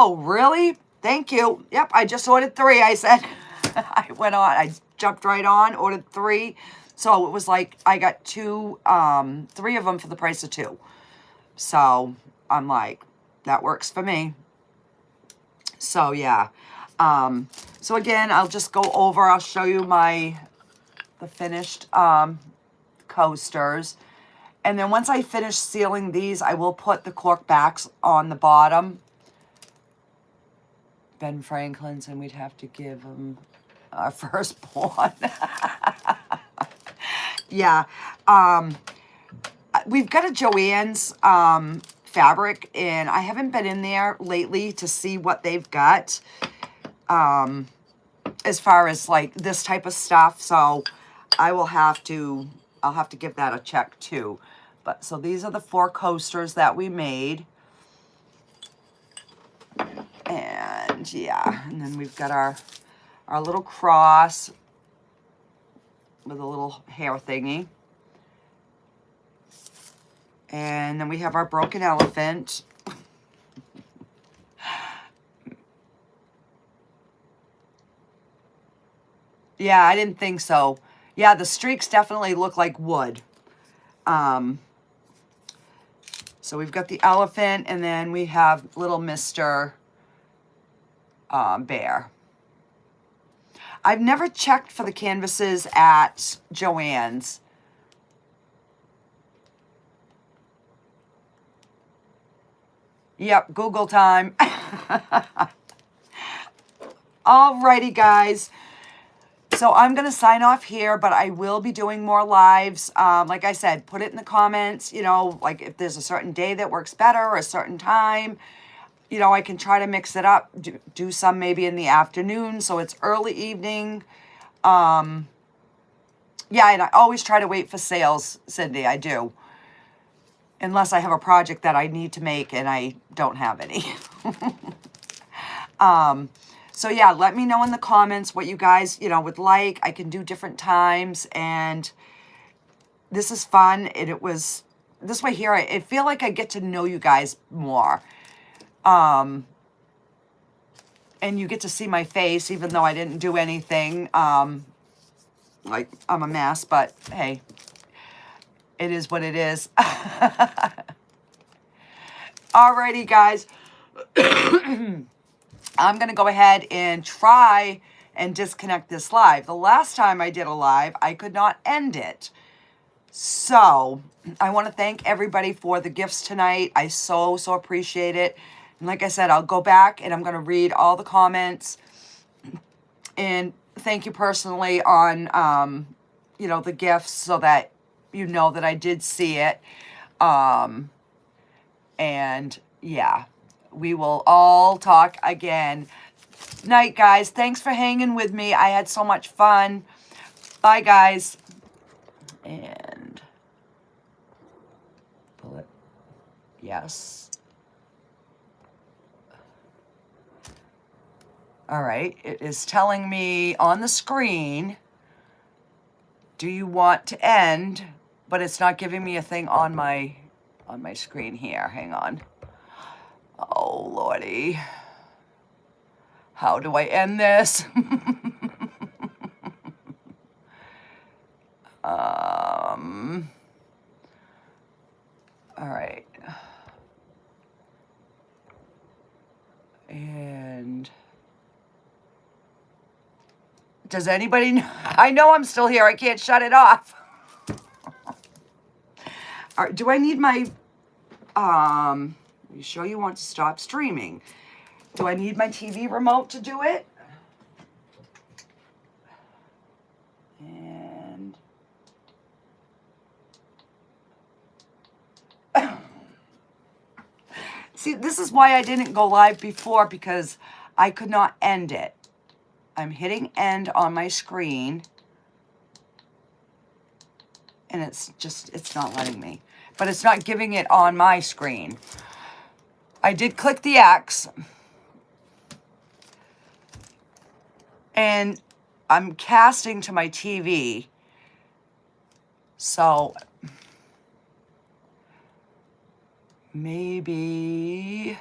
Oh, really? Thank you. Yep, I just ordered 3. I said, I jumped right on, ordered 3. So it was like I got 3 of them for the price of 2. So I'm like, that works for me. So yeah. So again, I'll just go over, I'll show you the finished coasters. And then once I finish sealing these, I will put the cork backs on the bottom. Ben Franklin's, and we'd have to give him our firstborn. Yeah. We've got a Joann's fabric, and I haven't been in there lately to see what they've got as far as like this type of stuff. So I'll have to give that a check too. But so these are the 4 coasters that we made. And yeah, and then we've got our little cross with a little hair thingy. And then we have our broken elephant. Yeah, I didn't think so. Yeah, the streaks definitely look like wood. So we've got the elephant, and then we have little Mr. Bear. I've never checked for the canvases at Joann's. Yep, Google time. Alrighty, guys. So I'm going to sign off here, but I will be doing more lives. Like I said, put it in the comments, you know, like if there's a certain day that works better or a certain time. You know, I can try to mix it up, do some maybe in the afternoon, so it's early evening. Yeah, and I always try to wait for sales, Cindy, I do. Unless I have a project that I need to make and I don't have any. So yeah, let me know in the comments what you guys, you know, would like. I can do different times, and this is fun. And it was, this way here, I feel like I get to know you guys more. And you get to see my face, even though I didn't do anything. Like, I'm a mess, but hey, it is what it is. Alrighty, guys. I'm going to go ahead and try and disconnect this live. The last time I did a live, I could not end it. So, I want to thank everybody for the gifts tonight. I so appreciate it. And like I said, I'll go back and I'm going to read all the comments. And thank you personally on, you know, the gifts, so that you know that I did see it. And yeah, we will all talk again. Night, guys. Thanks for hanging with me. I had so much fun. Bye, guys. And pull it. Yes. All right. It is telling me on the screen, do you want to end? But it's not giving me a thing on my screen here. Hang on. Oh, Lordy. How do I end this? All right. And does anybody know? I know I'm still here. I can't shut it off. All right, do I need my, you sure you want to stop streaming? Do I need my TV remote to do it? And see, this is why I didn't go live before, because I could not end it. I'm hitting end on my screen, and it's not letting me. But it's not giving it on my screen. I did click the X. And I'm casting to my TV. So maybe